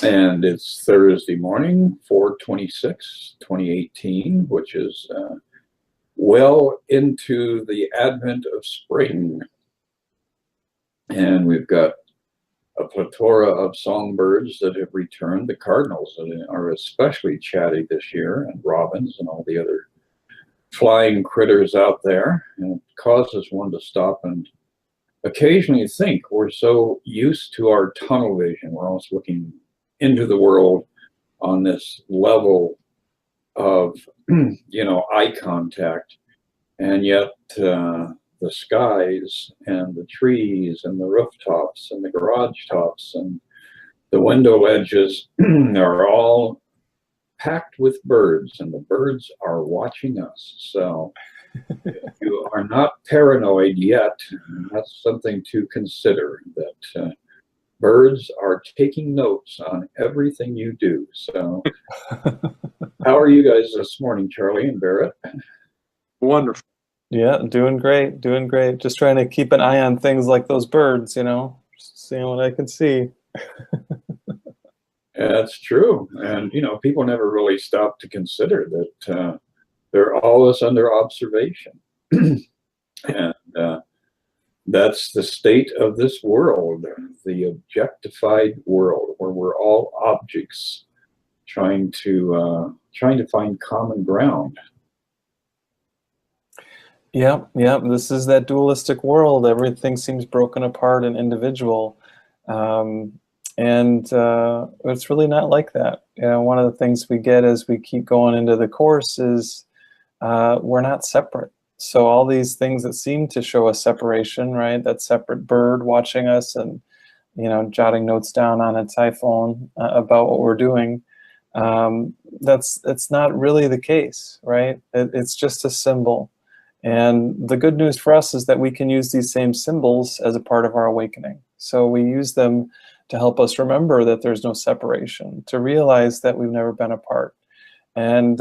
And it's Thursday morning, 4/26/2018, which is well into the advent of spring. And we've got a plethora of songbirds that have returned. The cardinals are especially chatty this year, and robins and all the other flying critters out there. And it causes one to stop and occasionally think. We're so used to our tunnel vision. We're almost looking into the world on this level of, eye contact. And yet the skies and the trees and the rooftops and the garage tops and the window ledges are all packed with birds, and the birds are watching us. So if you are not paranoid yet, that's something to consider, that birds are taking notes on everything you do. So how are you guys this morning, Charlie and Barret? Wonderful. Yeah, doing great, doing great. Just trying to keep an eye on things like those birds, just seeing what I can see. That's true. And, people never really stop to consider that they're always under observation. And that's the state of this world, the objectified world, where we're all objects trying to find common ground. Yep. This is that dualistic world. Everything seems broken apart and individual. And it's really not like that. One of the things we get as we keep going into the course is we're not separate. So all these things that seem to show a separation, right? That separate bird watching us and, jotting notes down on its iPhone about what we're doing. That's not really the case, right? It's just a symbol. And the good news for us is that we can use these same symbols as a part of our awakening. So we use them to help us remember that there's no separation, to realize that we've never been apart. And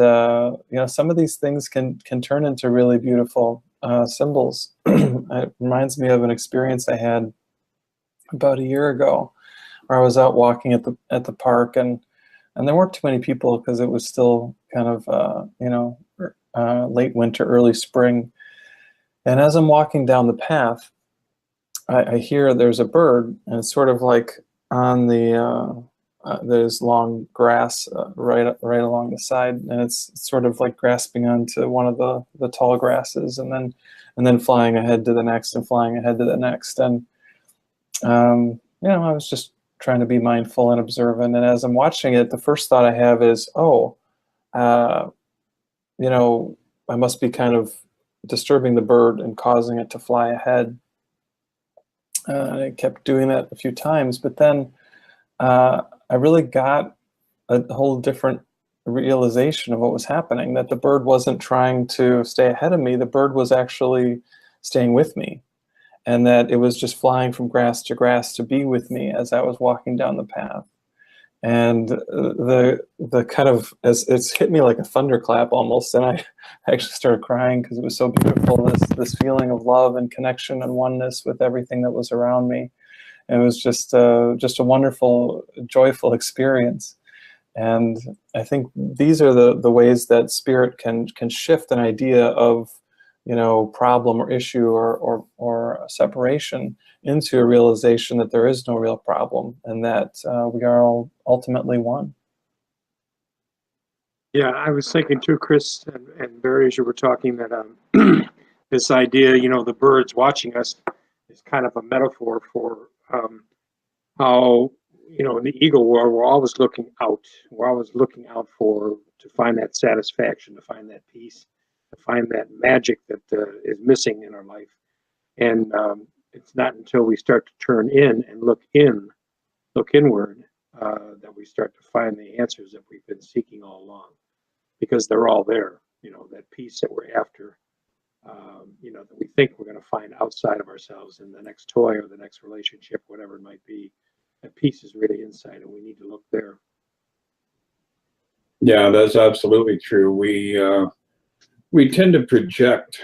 some of these things can turn into really beautiful symbols. It reminds me of an experience I had about a year ago, where I was out walking at the park, and there weren't too many people because it was still kind of late winter, early spring. And as I'm walking down the path, I hear there's a bird, and it's sort of like on the there's long grass right along the side, and it's sort of like grasping onto one of the tall grasses, and then flying ahead to the next and flying ahead to the next. And I was just trying to be mindful and observant. And as I'm watching it, the first thought I have is, I must be kind of disturbing the bird and causing it to fly ahead. I kept doing that a few times, but then I really got a whole different realization of what was happening, that the bird wasn't trying to stay ahead of me. The bird was actually staying with me, and that it was just flying from grass to be with me as I was walking down the path. And the kind of, as it's hit me like a thunderclap almost, and I actually started crying because it was so beautiful, this feeling of love and connection and oneness with everything that was around me. And it was just a wonderful, joyful experience. And I think these are the ways that spirit can shift an idea of problem or issue or separation into a realization that there is no real problem, and that we are all ultimately one. Yeah, I was thinking too, Chris and Barry, as you were talking, that this idea, the birds watching us is kind of a metaphor for how, in the ego world, we're always looking out. We're always looking out to find that satisfaction, to find that peace, to find that magic that is missing in our life. And it's not until we start to turn in and look inward, that we start to find the answers that we've been seeking all along, because they're all there. That peace that we're after, that we think we're going to find outside of ourselves in the next toy or the next relationship, whatever it might be. That peace is really inside, and we need to look there. Yeah, that's absolutely true. We tend to project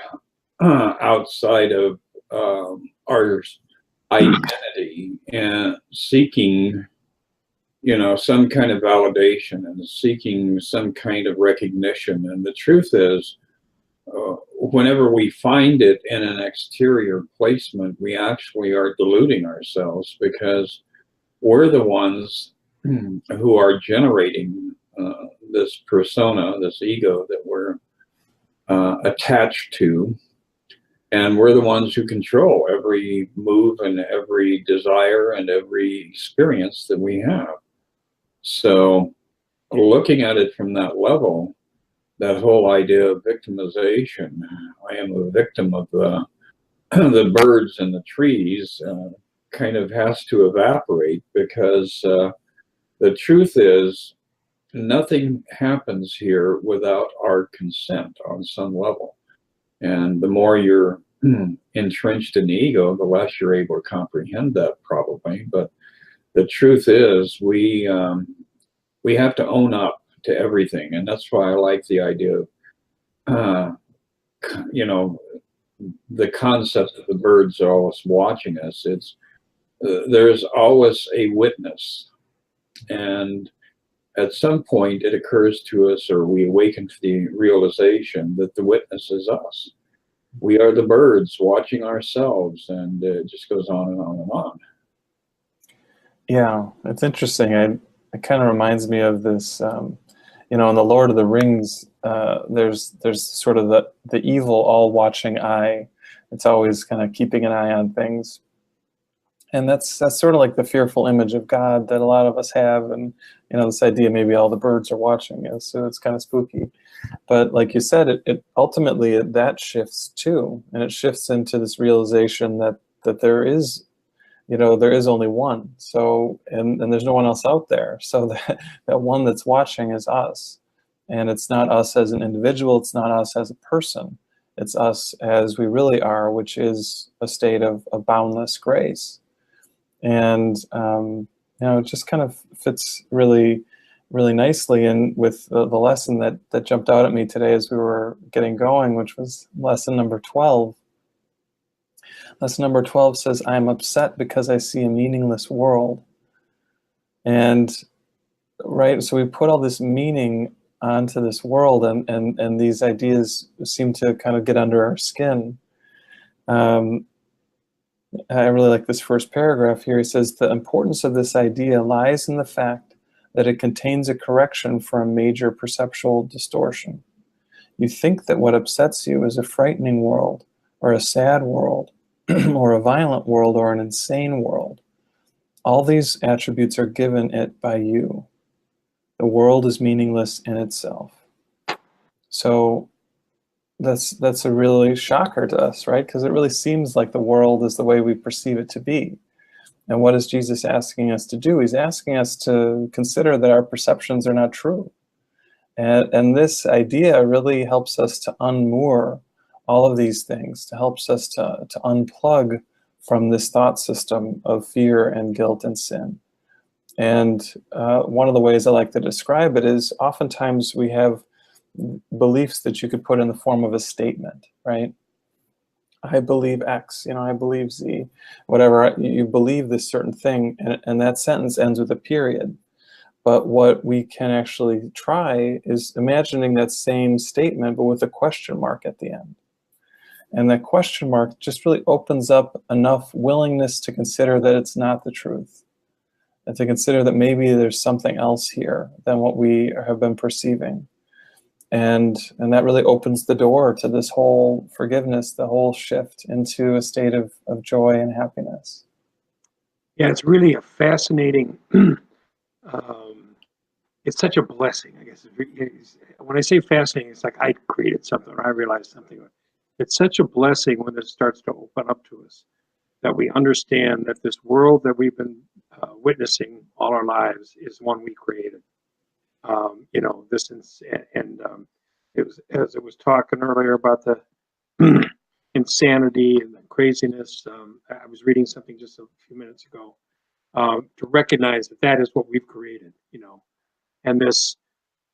outside of our identity and seeking, some kind of validation and seeking some kind of recognition. And the truth is, whenever we find it in an exterior placement, we actually are deluding ourselves, because we're the ones who are generating this persona, this ego that we're attached to. And we're the ones who control every move and every desire and every experience that we have. So looking at it from that level, that whole idea of victimization, I am a victim of the birds and the trees, kind of has to evaporate, because the truth is, nothing happens here without our consent on some level. And the more you're entrenched in the ego, the less you're able to comprehend that, probably. But the truth is, we have to own up to everything. And that's why I like the idea of, the concept that the birds are always watching us. It's there's always a witness. And at some point it occurs to us, or we awaken to the realization that the witness is us. We are the birds watching ourselves, and it just goes on and on and on. Yeah, it's interesting. It kind of reminds me of this, in the Lord of the Rings, there's sort of the evil all-watching eye. It's always kind of keeping an eye on things. And that's sort of like the fearful image of God that a lot of us have. And, this idea maybe all the birds are watching us, so it's kind of spooky. But like you said, it ultimately, that shifts too. And it shifts into this realization that there is, there is only one. So, and there's no one else out there. So that one that's watching is us. And it's not us as an individual. It's not us as a person. It's us as we really are, which is a state of boundless grace. And, it just kind of fits really, really nicely in with the lesson that jumped out at me today as we were getting going, which was lesson number 12. Lesson number 12 says, I am upset because I see a meaningless world. And, right, so we put all this meaning onto this world, and these ideas seem to kind of get under our skin. I really like this first paragraph here. He says, the importance of this idea lies in the fact that it contains a correction for a major perceptual distortion. You think that what upsets you is a frightening world, or a sad world, or a violent world, or an insane world. All these attributes are given it by you. The world is meaningless in itself. So that's a really shocker to us, right? Because it really seems like the world is the way we perceive it to be. And what is Jesus asking us to do? He's asking us to consider that our perceptions are not true. And this idea really helps us to unmoor all of these things, to helps us to unplug from this thought system of fear and guilt and sin. And one of the ways I like to describe it is, oftentimes we have beliefs that you could put in the form of a statement, right? I believe X, I believe Z, whatever. You believe this certain thing, and that sentence ends with a period. But what we can actually try is imagining that same statement, but with a question mark at the end. And that question mark just really opens up enough willingness to consider that it's not the truth, and to consider that maybe there's something else here than what we have been perceiving. And that really opens the door to this whole forgiveness, the whole shift into a state of joy and happiness. Yeah, it's really a fascinating, it's such a blessing, I guess. When I say fascinating, it's like I created something, or I realized something. It's such a blessing when it starts to open up to us, that we understand that this world that we've been witnessing all our lives is one we created. It was, as it was talking earlier about the insanity and the craziness. I was reading something just a few minutes ago, to recognize that is what we've created, and this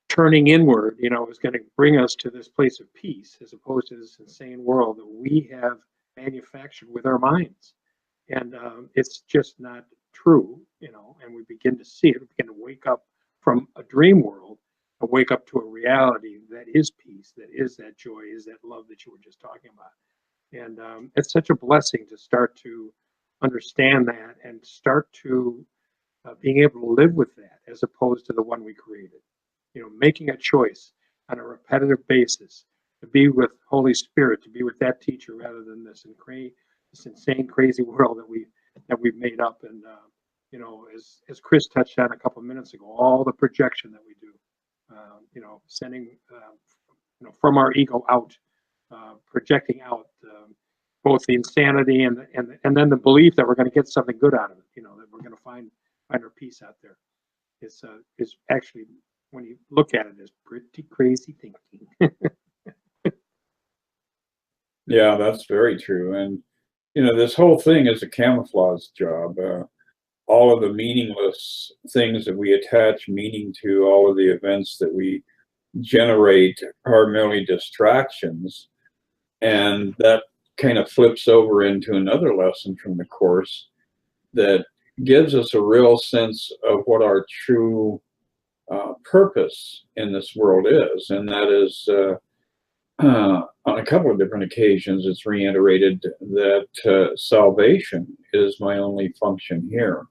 turning inward, is going to bring us to this place of peace, as opposed to this insane world that we have manufactured with our minds. And it's just not true, you know, and we begin to see it, we begin to wake up from a dream world and wake up to a reality that is peace, that is that joy, is that love that you were just talking about. And it's such a blessing to start to understand that and start to being able to live with that as opposed to the one we created. You know, making a choice on a repetitive basis to be with Holy Spirit, to be with that teacher rather than this insane, crazy world that we've made up. And you know, as Chris touched on a couple of minutes ago, all the projection that we do, you know, sending you know, from our ego out, projecting out both the insanity and then the belief that we're going to get something good out of it. You know, that we're going to find our peace out there. Is actually, when you look at it, is pretty crazy thinking. Yeah, that's very true. And, you know, this whole thing is a camouflage job. All of the meaningless things that we attach meaning to, all of the events that we generate are merely distractions. And that kind of flips over into another lesson from the Course that gives us a real sense of what our true purpose in this world is. And that is, on a couple of different occasions, it's reiterated that salvation is my only function here.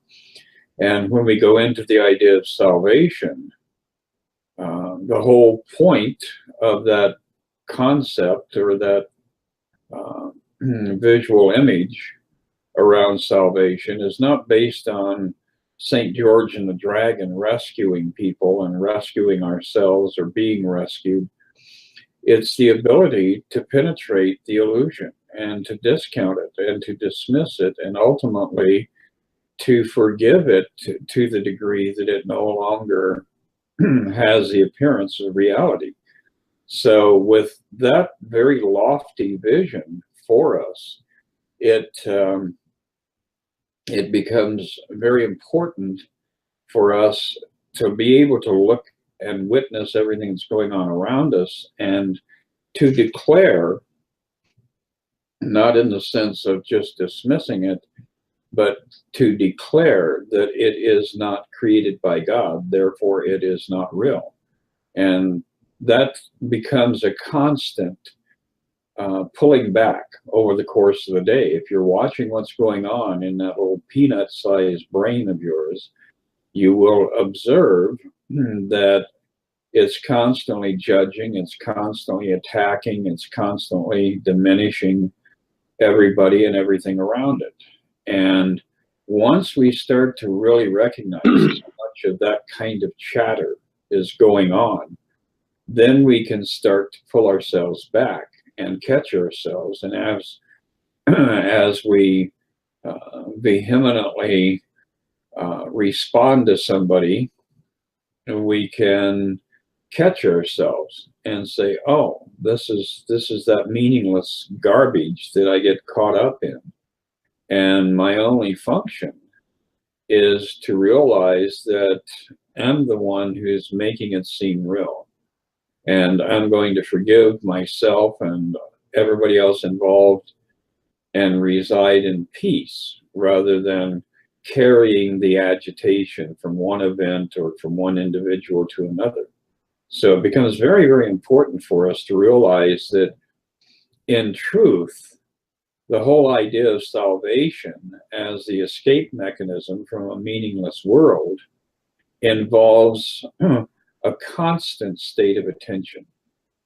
And when we go into the idea of salvation, the whole point of that concept or that visual image around salvation is not based on St. George and the Dragon rescuing people and rescuing ourselves or being rescued. It's the ability to penetrate the illusion and to discount it and to dismiss it and ultimately to forgive it to the degree that it no longer has the appearance of reality. So with that very lofty vision for us, it becomes very important for us to be able to look and witness everything that's going on around us and to declare, not in the sense of just dismissing it, but to declare that it is not created by God, therefore it is not real. And that becomes a constant pulling back over the course of the day. If you're watching what's going on in that little peanut-sized brain of yours, you will observe that it's constantly judging, it's constantly attacking, it's constantly diminishing everybody and everything around it. And once we start to really recognize how much of that kind of chatter is going on, then we can start to pull ourselves back and catch ourselves. And as we vehemently respond to somebody, we can catch ourselves and say, oh, this is that meaningless garbage that I get caught up in. And my only function is to realize that I'm the one who's making it seem real. And I'm going to forgive myself and everybody else involved and reside in peace rather than carrying the agitation from one event or from one individual to another. So it becomes very, very important for us to realize that in truth, the whole idea of salvation as the escape mechanism from a meaningless world involves a constant state of attention,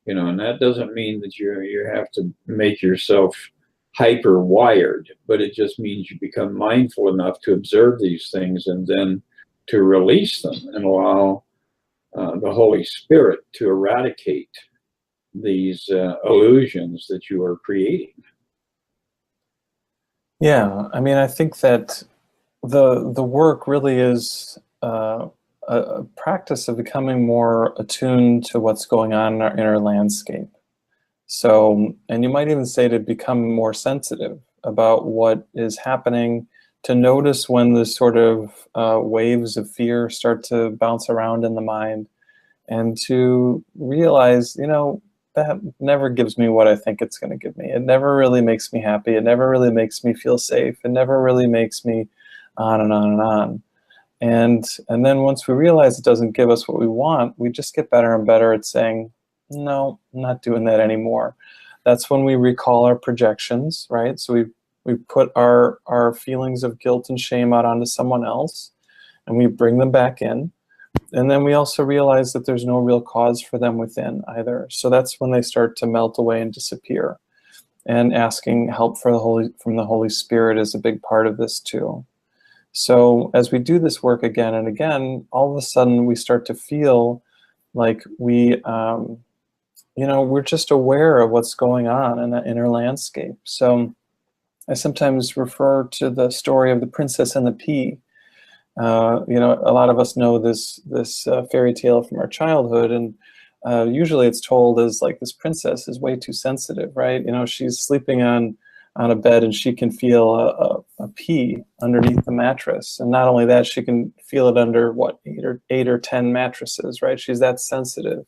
you know, and that doesn't mean that you have to make yourself hyper wired, but it just means you become mindful enough to observe these things and then to release them and allow the Holy Spirit to eradicate these illusions that you are creating. Yeah, I mean, I think that the work really is a practice of becoming more attuned to what's going on in our inner landscape. So, and you might even say to become more sensitive about what is happening, to notice when the sort of waves of fear start to bounce around in the mind, and to realize, you know, that never gives me what I think it's going to give me. It never really makes me happy. It never really makes me feel safe. It never really makes me on and on and on. And then once we realize it doesn't give us what we want, we just get better and better at saying, no, I'm not doing that anymore. That's when we recall our projections, right? So we put our feelings of guilt and shame out onto someone else, and we bring them back in. And then we also realize that there's no real cause for them within either. So that's when they start to melt away and disappear. And asking help from the Holy Spirit is a big part of this too. So as we do this work again and again, all of a sudden we start to feel like we, we're just aware of what's going on in that inner landscape. So I sometimes refer to the story of the princess and the pea. A lot of us know this fairy tale from our childhood, and usually it's told as like this princess is way too sensitive, right? She's sleeping on a bed and she can feel a pea underneath the mattress, and not only that, she can feel it under what, 8 or 10 mattresses, right? She's that sensitive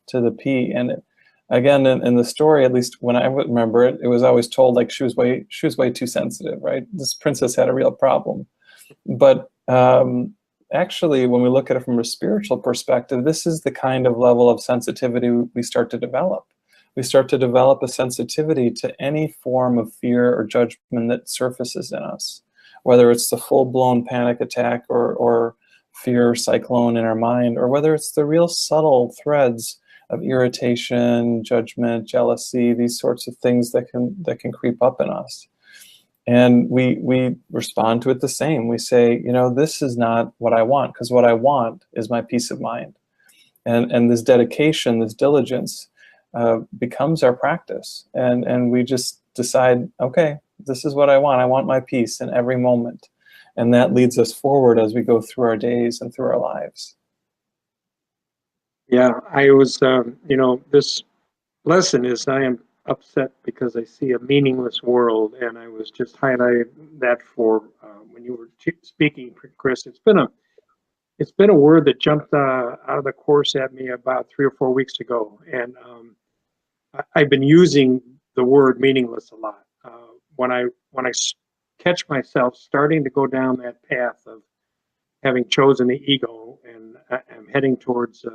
to the pea. And again, in the story, at least when I would remember it, it was always told like she was way too sensitive, right? This princess had a real problem. But actually, when we look at it from a spiritual perspective, this is the kind of level of sensitivity we start to develop. We start to develop a sensitivity to any form of fear or judgment that surfaces in us, whether it's the full-blown panic attack or fear cyclone in our mind, or whether it's the real subtle threads of irritation, judgment, jealousy, these sorts of things that can creep up in us. And we respond to it the same. We say, this is not what I want, because what I want is my peace of mind. And this dedication, this diligence becomes our practice. And we just decide, okay, this is what I want. I want my peace in every moment. And that leads us forward as we go through our days and through our lives. Yeah, I was, this lesson is I am upset because I see a meaningless world, and I was just highlighting that for when you were speaking, Chris. It's been a word that jumped out of the course at me about 3 or 4 weeks ago, and I've been using the word meaningless a lot. When I catch myself starting to go down that path of having chosen the ego, and I'm heading towards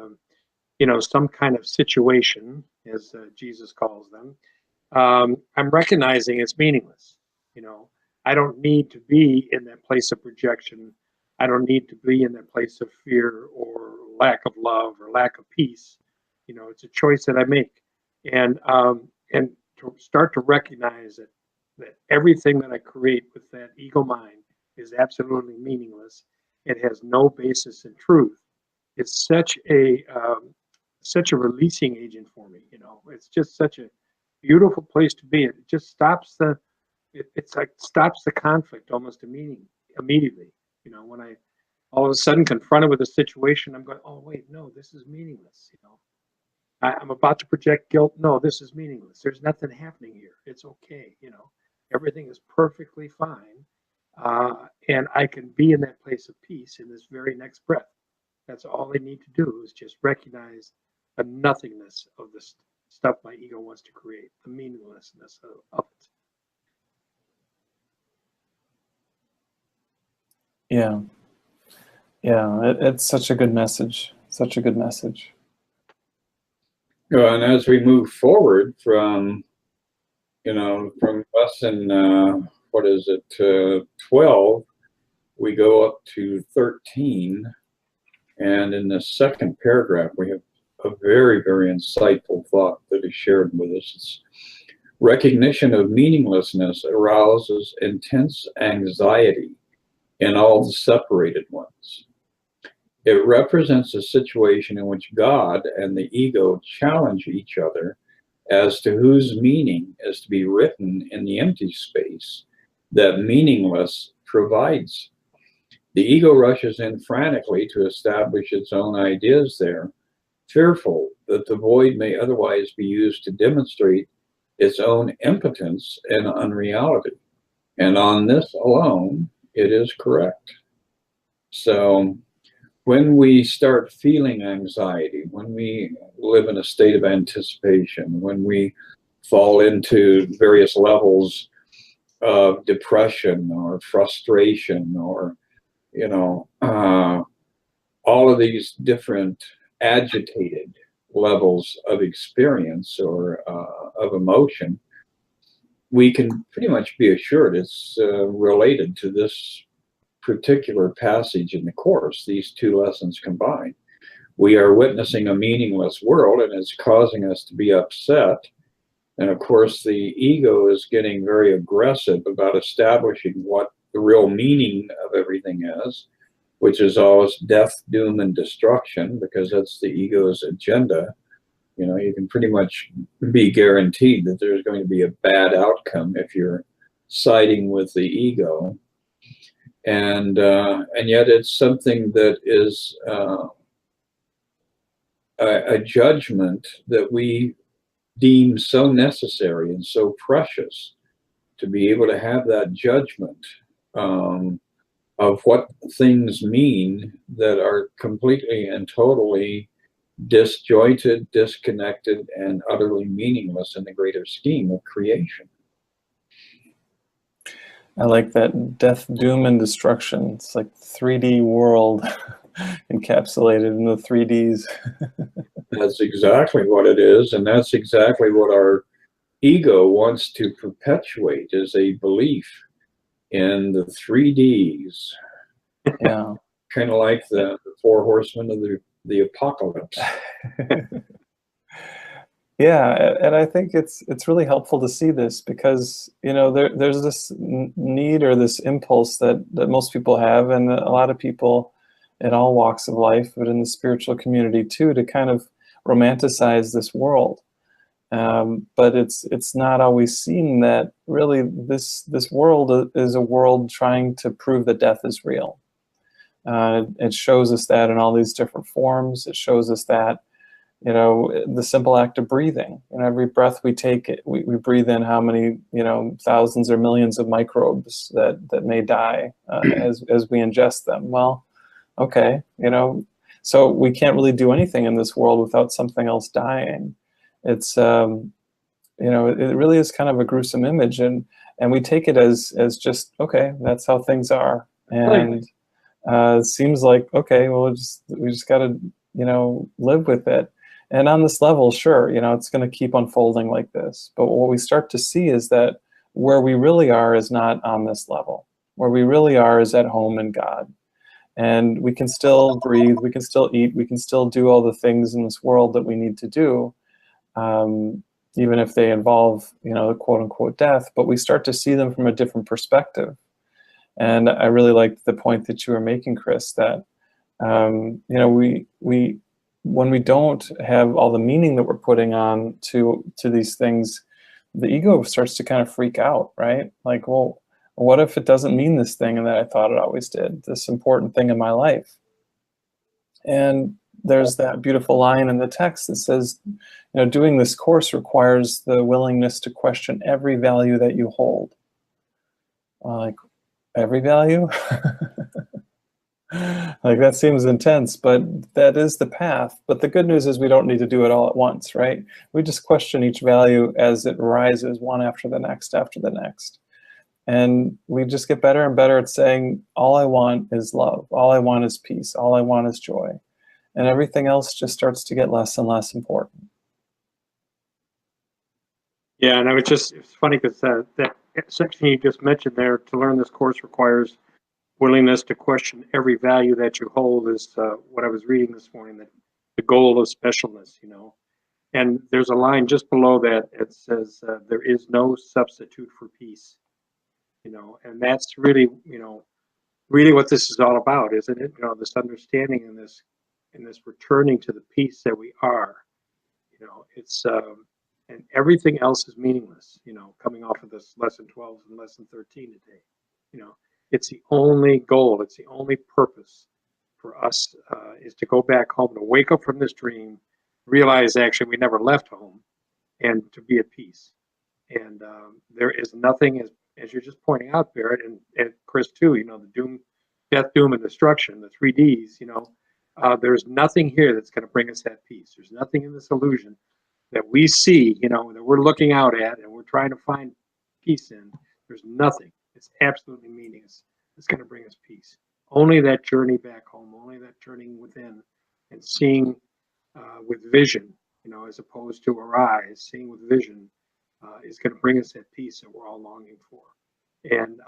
some kind of situation, as Jesus calls them, I'm recognizing it's meaningless. I don't need to be in that place of projection. I don't need to be in that place of fear or lack of love or lack of peace. It's a choice that I make, and to start to recognize that everything that I create with that ego mind is absolutely meaningless. It has no basis in truth. It's such a releasing agent for me. It's just such a beautiful place to be. It just stops stops the conflict almost immediately. When I all of a sudden confronted with a situation, I'm going, oh wait, no, this is meaningless. I'm about to project guilt. No, this is meaningless. There's nothing happening here. It's okay. Everything is perfectly fine, and I can be in that place of peace in this very next breath. That's all I need to do, is just recognize the nothingness of this stuff my ego wants to create, the meaninglessness of it. Yeah, it's such a good message. Such a good message. And as we move forward from lesson, 12, we go up to 13. And in the second paragraph, we have a very, very insightful thought that is shared with us. It's, recognition of meaninglessness arouses intense anxiety in all the separated ones. It represents a situation in which God and the ego challenge each other as to whose meaning is to be written in the empty space that meaningless provides. The ego rushes in frantically to establish its own ideas there, fearful that the void may otherwise be used to demonstrate its own impotence and unreality. And on this alone, it is correct. So when we start feeling anxiety, when we live in a state of anticipation, when we fall into various levels of depression or frustration or, you know, all of these different agitated levels of experience or of emotion, we can pretty much be assured it's related to this particular passage in the Course, these two lessons combined. We are witnessing a meaningless world, and it's causing us to be upset. And of course, the ego is getting very aggressive about establishing what the real meaning of everything is, which is always death, doom, and destruction, because that's the ego's agenda. You know, you can pretty much be guaranteed that there's going to be a bad outcome if you're siding with the ego. And yet it's something that is a judgment that we deem so necessary and so precious, to be able to have that judgment of what things mean that are completely and totally disjointed, disconnected, and utterly meaningless in the greater scheme of creation. I like that, death, doom, and destruction. It's like 3D world encapsulated in the 3Ds. That's exactly what it is, and that's exactly what our ego wants to perpetuate, is a belief in the 3Ds. Yeah. Kind of like the four horsemen of the apocalypse. Yeah, and I think it's really helpful to see this, because, you know, there's this need or this impulse that most people have, and a lot of people in all walks of life, but in the spiritual community too, to kind of romanticize this world. But it's not always seen that really this world is a world trying to prove that death is real. It shows us that in all these different forms. It shows us that, you know, the simple act of breathing. And every breath we take, we breathe in how many, you know, thousands or millions of microbes that may die as we ingest them. Well, okay, you know, so we can't really do anything in this world without something else dying. It's you know, it really is kind of a gruesome image, and we take it as just, okay, that's how things are, and it seems like, okay, well, we just got to, you know, live with it. And on this level, sure, you know, it's going to keep unfolding like this. But what we start to see is that where we really are is not on this level. Where we really are is at home in God. And we can still breathe, we can still eat, we can still do all the things in this world that we need to do, even if they involve, you know, quote unquote death, but we start to see them from a different perspective. And I really liked the point that you were making, Chris, that, you know, we when we don't have all the meaning that we're putting on to these things, the ego starts to kind of freak out, right? Like, well, what if it doesn't mean this thing and that I thought it always did, this important thing in my life? And there's that beautiful line in the text that says, you know, doing this course requires the willingness to question every value that you hold. Like, every value? Like, that seems intense, but that is the path. But the good news is we don't need to do it all at once, right? We just question each value as it rises, one after the next after the next. And we just get better and better at saying, all I want is love. All I want is peace. All I want is joy. And everything else just starts to get less and less important. Yeah, and it's funny because that section you just mentioned there, to learn this course requires willingness to question every value that you hold, is what I was reading this morning, that the goal of specialness, you know. And there's a line just below that. It says, there is no substitute for peace, you know. And that's really, you know, really what this is all about, isn't it? You know, this understanding and this returning to the peace that we are, you know. It's and everything else is meaningless, you know, coming off of this lesson 12 and lesson 13 today, you know. It's the only goal, it's the only purpose for us, is to go back home, to wake up from this dream, realize actually we never left home, and to be at peace. And there is nothing, as you're just pointing out, Barret, and Chris too, you know, the doom, death, doom, and destruction, the 3Ds, you know, there's nothing here that's going to bring us that peace. There's nothing in this illusion that we see, you know, that we're looking out at and we're trying to find peace in. There's nothing. It's absolutely meaningless. It's going to bring us peace. Only that journey back home, only that journey within, and seeing with vision, as opposed to our eyes, seeing with vision is going to bring us that peace that we're all longing for. And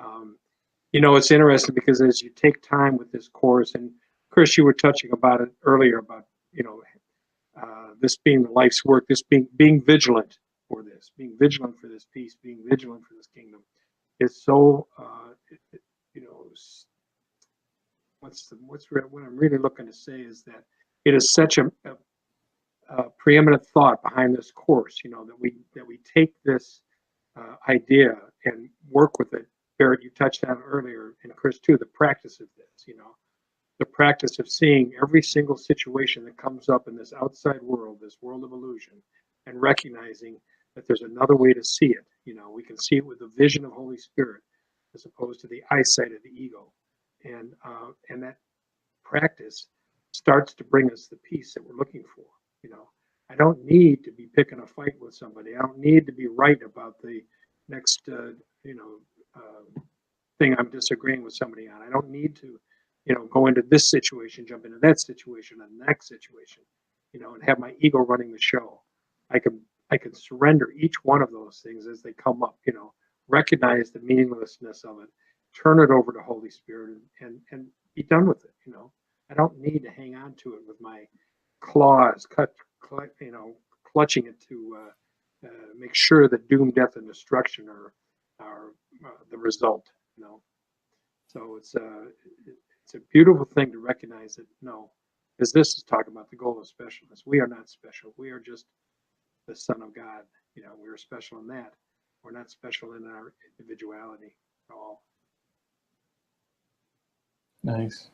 it's interesting because as you take time with this course, and Chris, you were touching about it earlier about this being the life's work, this being vigilant for this, being vigilant for this peace, being vigilant for this kingdom, is so what I'm really looking to say is that it is such a preeminent thought behind this course, that we take this idea and work with it. Barret, you touched on earlier, and Chris too, the practice of this, the practice of seeing every single situation that comes up in this outside world, this world of illusion, and recognizing that there's another way to see it. We can see it with the vision of Holy Spirit as opposed to the eyesight of the ego. And that practice starts to bring us the peace that we're looking for. I don't need to be picking a fight with somebody. I don't need to be right about the next, thing I'm disagreeing with somebody on. I don't need to, go into this situation, jump into that situation, and the next situation, and have my ego running the show. I can surrender each one of those things as they come up, recognize the meaninglessness of it, turn it over to Holy Spirit, and be done with it. I don't need to hang on to it with my claws, clutching it to make sure that doom, death, and destruction are the result. So it's a beautiful thing to recognize that because this is talking about the goal of specialness. We are not special. We are just the Son of God. We're special in that. We're not special in our individuality at all. Nice.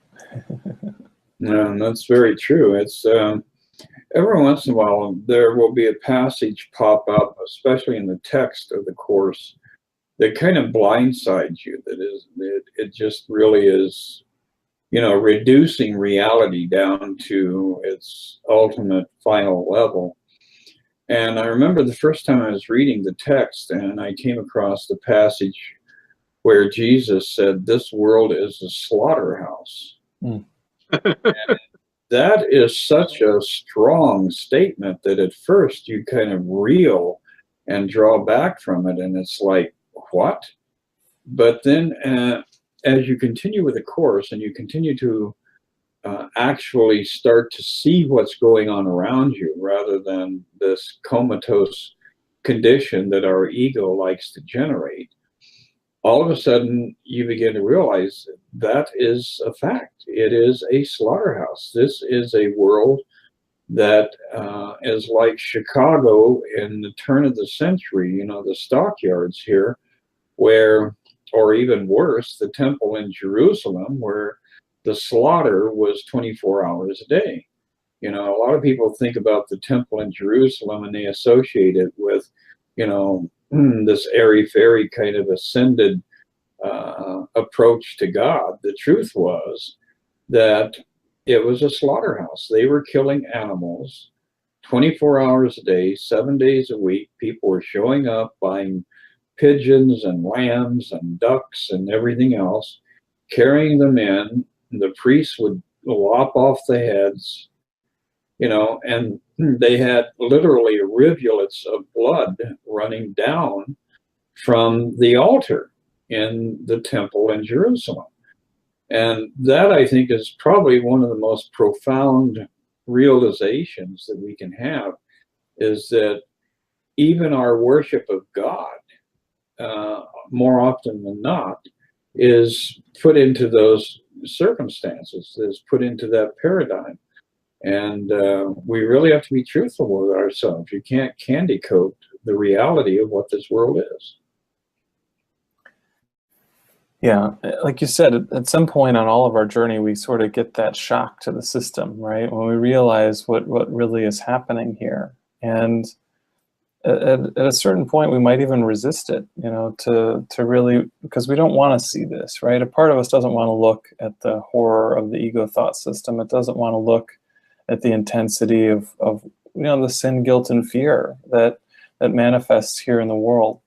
No, that's very true. It's every once in a while there will be a passage pop up, especially in the text of the course, that kind of blindsides you. It just really is, reducing reality down to its ultimate final level. And I remember the first time I was reading the text and I came across the passage where Jesus said, "This world is a slaughterhouse." And that is such a strong statement that at first you kind of reel and draw back from it. And it's like, what? But then as you continue with the course and you continue to actually start to see what's going on around you rather than this comatose condition that our ego likes to generate, all of a sudden you begin to realize that is a fact. It is a slaughterhouse. This is a world that is like Chicago in the turn of the century, the stockyards here, where, or even worse, the temple in Jerusalem, where the slaughter was 24 hours a day. A lot of people think about the temple in Jerusalem and they associate it with, this airy-fairy kind of ascended approach to God. The truth was that it was a slaughterhouse. They were killing animals 24 hours a day, 7 days a week. People were showing up, buying pigeons and lambs and ducks and everything else, carrying them in. The priests would lop off the heads, and they had literally rivulets of blood running down from the altar in the temple in Jerusalem. And that, I think, is probably one of the most profound realizations that we can have, is that even our worship of God, more often than not, is put into those circumstances, is put into that paradigm. And we really have to be truthful with ourselves. You can't candy coat the reality of what this world is. Yeah, like you said, at some point on all of our journey, we sort of get that shock to the system, right? When we realize what really is happening here. And at a certain point, we might even resist it, to really, because we don't want to see this, right? A part of us doesn't want to look at the horror of the ego thought system. It doesn't want to look at the intensity of the sin, guilt, and fear that manifests here in the world.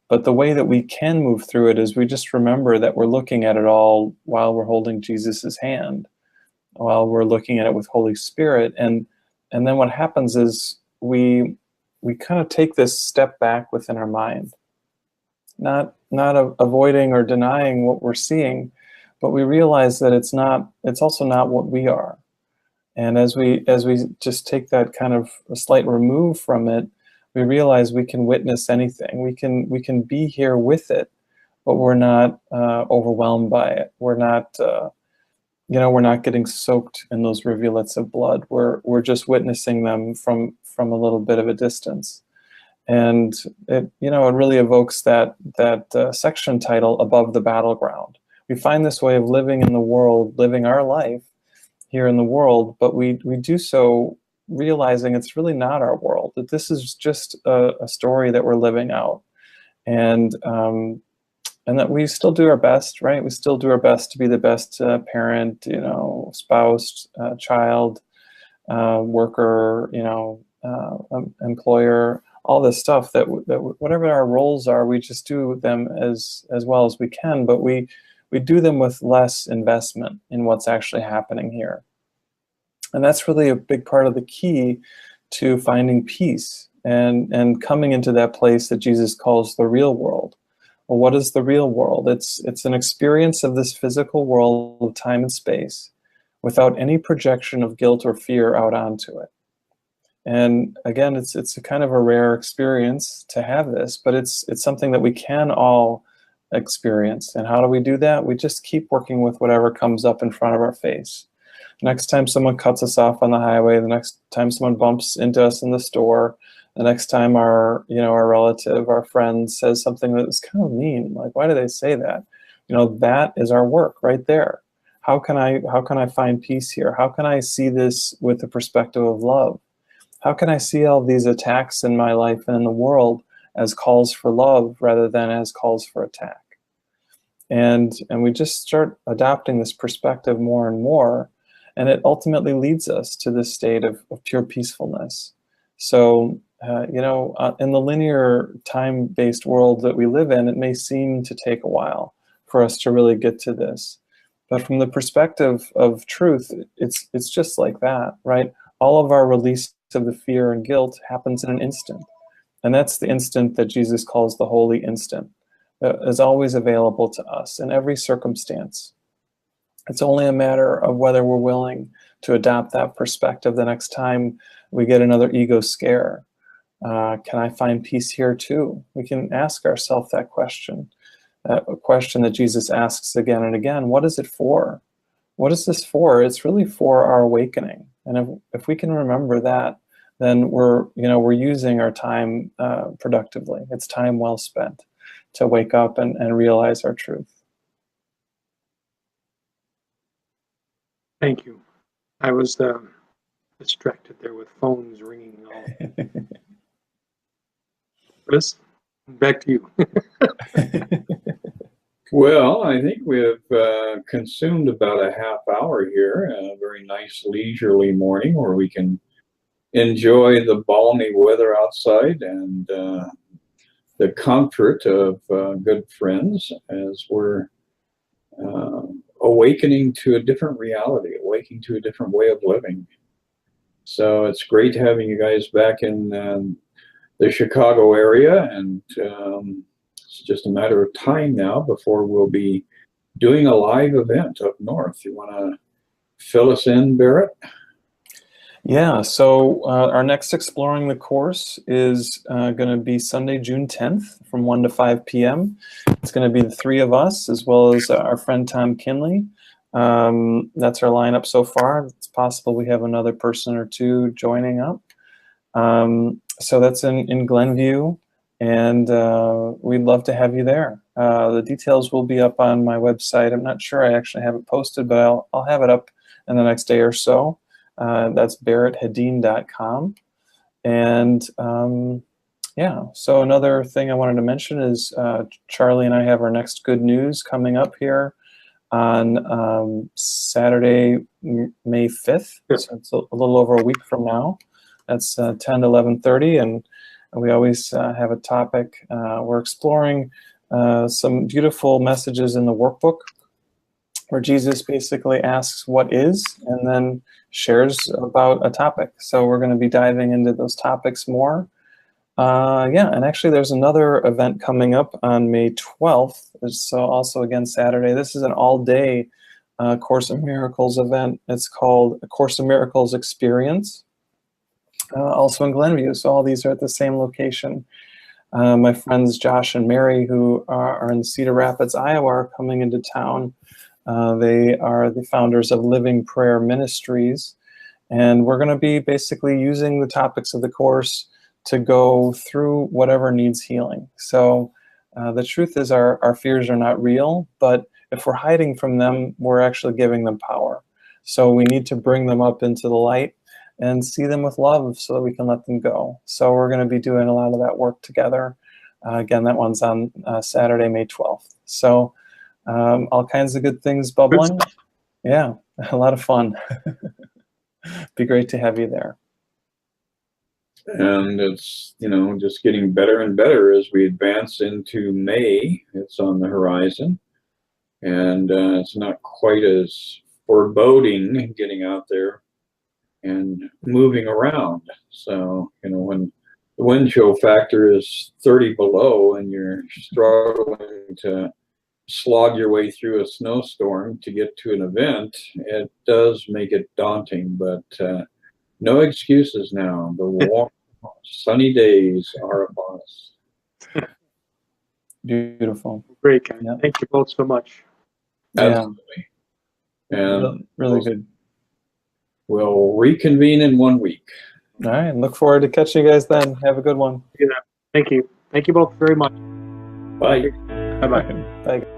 But the way that we can move through it is we just remember that we're looking at it all while we're holding Jesus's hand, while we're looking at it with Holy Spirit. And then what happens is we kind of take this step back within our mind, not avoiding or denying what we're seeing, but we realize that it's also not what we are. And as we just take that kind of a slight remove from it, we realize we can witness anything. We can be here with it, but we're not overwhelmed by it. We're not we're not getting soaked in those rivulets of blood. We're just witnessing them from a little bit of a distance. And it really evokes that section title, Above the Battleground. We find this way of living in the world, living our life here in the world, but we do so realizing it's really not our world, that this is just a story that we're living out. And that we still do our best, right? We still do our best to be the best parent, spouse, child, worker, employer, all this stuff, that whatever our roles are, we just do them as well as we can, but we do them with less investment in what's actually happening here. And that's really a big part of the key to finding peace and coming into that place that Jesus calls the real world. Well, what is the real world? It's an experience of this physical world of time and space without any projection of guilt or fear out onto it. And again, it's a kind of a rare experience to have this, but it's something that we can all experience. And how do we do that? We just keep working with whatever comes up in front of our face. Next time someone cuts us off on the highway, the next time someone bumps into us in the store, the next time our relative, our friend says something that is kind of mean, like, why do they say that? That is our work right there. How can I find peace here? How can I see this with the perspective of love? How can I see all these attacks in my life and in the world as calls for love rather than as calls for attack? And we just start adopting this perspective more and more, and it ultimately leads us to this state of pure peacefulness. So, in the linear time-based world that we live in, it may seem to take a while for us to really get to this. But from the perspective of truth, it's just like that, right? All of our release of the fear and guilt happens in an instant. And that's the instant that Jesus calls the holy instant, that is always available to us in every circumstance. It's only a matter of whether we're willing to adopt that perspective the next time we get another ego scare. Can I find peace here too? We can ask ourselves that question, a question that Jesus asks again and again. What is it for? What is this for? It's really for our awakening. And if we can remember that, then we're using our time productively. It's time well spent to wake up and realize our truth. Thank you. I was distracted there with phones ringing. Chris, back to you. Well, I think we've consumed about a half hour here, a very nice leisurely morning where we can enjoy the balmy weather outside and the comfort of good friends as we're awakening to a different reality, awakening to a different way of living. So it's great having you guys back in the Chicago area, and it's just a matter of time now before we'll be doing a live event up north. You want to fill us in, Barret? Yeah, so our next Exploring the Course is going to be Sunday, June 10th from 1 to 5 p.m. It's going to be the three of us as well as our friend Tom Kinley. That's our lineup so far. It's possible we have another person or two joining up. So that's in Glenview, and we'd love to have you there. The details will be up on my website. I'm not sure I actually have it posted, but I'll have it up in the next day or so. That's barrethedin.com. And yeah, so another thing I wanted to mention is Charlie and I have our next good news coming up here on Saturday, May 5th. So it's a little over a week from now. That's 10 to 11:30, and We always have a topic. We're exploring some beautiful messages in the workbook where Jesus basically asks what is and then shares about a topic. So we're going to be diving into those topics more. Yeah, and actually there's another event coming up on May 12th. So also again Saturday. This is an all-day Course in Miracles event. It's called a Course in Miracles Experience, also in Glenview. So all these are at the same location. My friends Josh and Mary, who are in Cedar Rapids, Iowa, are coming into town. They are the founders of Living Prayer Ministries, and we're going to be basically using the topics of the Course to go through whatever needs healing. So the truth is our fears are not real, but if we're hiding from them, we're actually giving them power. So we need to bring them up into the light and see them with love so that we can let them go. So we're going to be doing a lot of that work together. Again, that one's on Saturday, May 12th. So all kinds of good things bubbling. Yeah, a lot of fun. Be great to have you there. And it's, you know, just getting better and better as we advance into May. It's on the horizon. And it's not quite as foreboding getting out there and moving around. So, you know, when the wind chill factor is 30 below and you're struggling to slog your way through a snowstorm to get to an event, it does make it daunting, but no excuses now. The warm, sunny days are upon us. Beautiful. Great, guys. Yeah. Thank you both so much. Absolutely. And really good. We'll reconvene in 1 week. All right. Look forward to catching you guys then. Have a good one. Thank you. Thank you both very much. Bye. Bye-bye. Bye.